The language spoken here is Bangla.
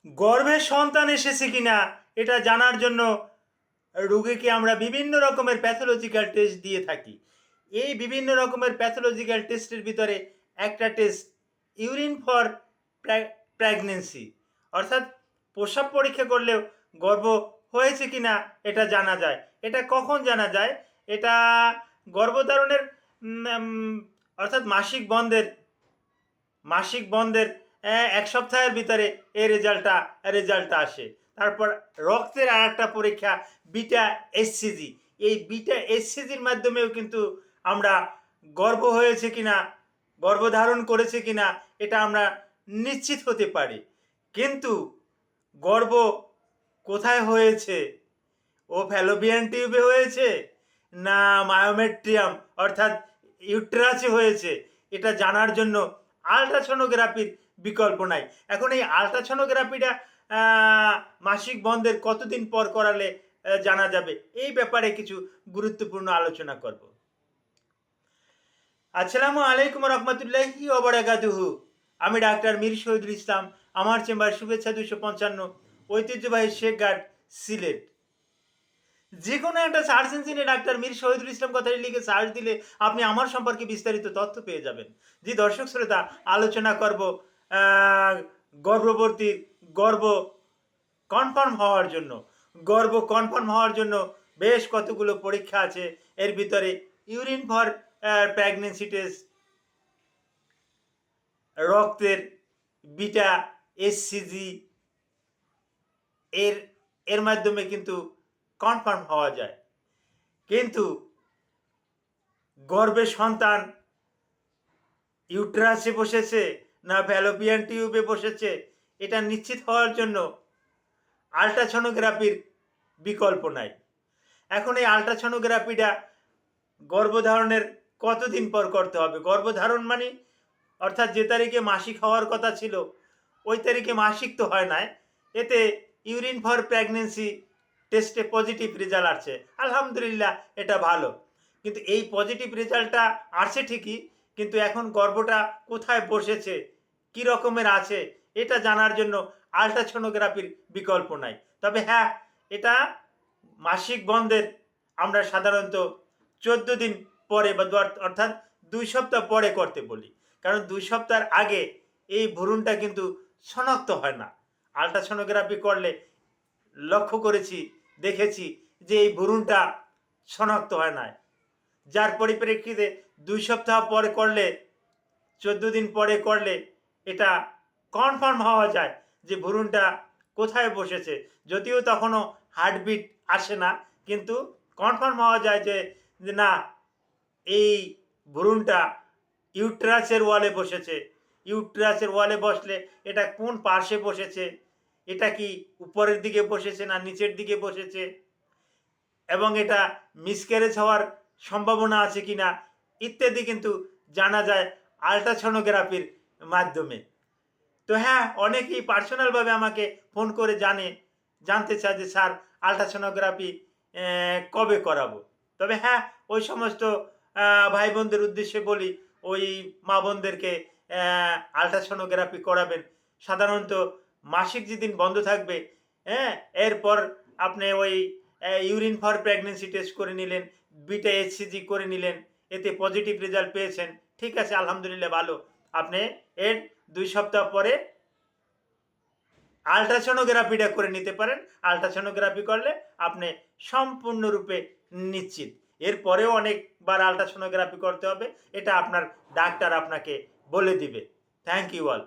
গর্ভে সন্তান এসেছে কিনা এটা জানার জন্য রোগীকে আমরা বিভিন্ন রকমের প্যাথোলজিক্যাল টেস্ট দিয়ে থাকি। এই বিভিন্ন রকমের প্যাথোলজিক্যাল টেস্টের ভিতরে একটা টেস্ট ইউরিন ফর প্রেগনেন্সি, অর্থাৎ প্রস্রাব পরীক্ষা করলেও গর্ভ হয়েছে কিনা এটা জানা যায়। এটা কখন জানা যায়? এটা গর্ভধারণের অর্থাৎ মাসিক বন্ধের 1 সপ্তাহের ভিতরে এই রেজাল্টটা আসে। তারপর রক্তের আর একটা পরীক্ষা বিটা এসসিজি। এই বিটা এসসিজির মাধ্যমেও কিন্তু আমরা গর্ভ হয়েছে কিনা, গর্ভধারণ করেছে কিনা এটা আমরা নিশ্চিত হতে পারি। কিন্তু গর্ভ কোথায় হয়েছে? ও ফ্যালোপিয়ান টিউবে হয়েছে না মায়োমেট্রিয়াম অর্থাৎ ইউট্রাসে হয়েছে, এটা জানার জন্য আলট্রাসোনোগ্রাফির বিকল্প নাই। এখন এই আলট্রাসোনোগ্রাফিটা মাসিক বন্ধের কতদিন পর করালে জানা যাবে, এই ব্যাপারে কিছু গুরুত্বপূর্ণ আলোচনা করব। আসসালামু আলাইকুম রহমতুল্লাহি ওয়া বারাকাতুহু। আমি ডাক্তার মীর শহীদুল ইসলাম। আমার চেম্বার শুভেচ্ছা 255, ঐতিহ্যবাহী শেখঘাট, সিলেট। যে কোনো একটা সার্চ ইঞ্জিনে ডাক্তার মীর শহীদুল ইসলাম কথাটি লিখে সার্চ দিলে আপনি আমার সম্পর্কে বিস্তারিত তথ্য পেয়ে যাবেন। যে দর্শক শ্রোতা, আলোচনা করব গর্ভবতীর গর্ভ কনফার্ম হওয়ার জন্য বেশ কতগুলো পরীক্ষা আছে। এর ভিতরে ইউরিন ফর প্রেগনেন্সি টেস্ট, রক্তের বিটা এসসিজি এর মাধ্যমে কিন্তু কনফার্ম হওয়া যায়। কিন্তু গর্ভে সন্তান ইউট্রাসে বসেছে না ফ্যালোপিয়ান টিউবে বসেছে এটা নিশ্চিত হওয়ার জন্য আলট্রাসোনোগ্রাফির বিকল্প নাই। এখন এই আলট্রাসোনোগ্রাফিটা গর্ভধারণের কতদিন পর করতে হবে? গর্ভধারণ মানে অর্থাৎ যে তারিখে মাসিক হওয়ার কথা ছিল ওই তারিখে মাসিক তো হয় নাই, এতে ইউরিন ফর প্রেগনেন্সি টেস্টে পজিটিভ রেজাল্ট আসছে, আলহামদুলিল্লাহ, এটা ভালো। কিন্তু এই পজিটিভ রেজাল্টটা আসছে ঠিকই, কিন্তু এখন গর্ভটা কোথায় বসেছে, কি রকমের আছে, এটা জানার জন্য আলট্রাসোনোগ্রাফির বিকল্প নাই। তবে হ্যাঁ, এটা মাসিক বন্ধের আমরা সাধারণত 14 দিন পরে বা অর্থাৎ 2 সপ্তাহ পরে করতে বলি, কারণ 2 সপ্তাহের আগে এই ভ্রূণটা কিন্তু শনাক্ত হয় না। আলট্রাসোনোগ্রাফি করলে লক্ষ্য করেছি, দেখেছি যে এই ভ্রূণটা শনাক্ত হয় না, যার পরিপ্রেক্ষিতে 2 সপ্তাহ পরে করলে, 14 দিন পরে করলে এটা কনফার্ম হওয়া যায় যে ভ্রূণটা কোথায় বসেছে। যদিও তখনও হার্টবিট আসে না, কিন্তু কনফার্ম হওয়া যায় যে না, এই ভ্রূণটা ইউট্রাসের ওয়ালে বসেছে। ইউট্রাসের ওয়ালে বসলে এটা কোন পার্শ্বে বসেছে, এটা কি উপরের দিকে বসেছে না নিচের দিকে বসেছে, এবং এটা মিসক্যারেজ হওয়ার সম্ভাবনা আছে কিনা ইত্যাদি কিন্তু জানা যায় আলট্রাসোনোগ্রাফির মাধ্যমে। তো হ্যাঁ, অনেকেই পার্সোনালভাবে আমাকে ফোন করে জানতে চায় যে স্যার আলট্রাসোনোগ্রাফি কবে করাবো। তবে হ্যাঁ, ওই সমস্ত ভাই বোনদের উদ্দেশ্যে বলি, ওই মা বোনদেরকে আলট্রাসোনোগ্রাফি করাবেন। সাধারণত মাসিক যেদিন বন্ধ থাকবে, হ্যাঁ, এরপর আপনি ওই ইউরিন ফর প্রেগনেন্সি টেস্ট করে নিলেন, বিটা এইচসিজি করে নিলেন, এতে পজিটিভ রেজাল্ট পেয়েছেন, ঠিক আছে, আলহামদুলিল্লাহ, ভালো। আপনি এর 2 সপ্তাহ পরে আলট্রাসোনোগ্রাফিটা করে নিতে পারেন। আলট্রাসোনোগ্রাফি করলে আপনি সম্পূর্ণরূপে নিশ্চিত। এরপরেও অনেকবার আলট্রাসোনোগ্রাফি করতে হবে, এটা আপনার ডাক্তার আপনাকে বলে দিবে। Thank you all.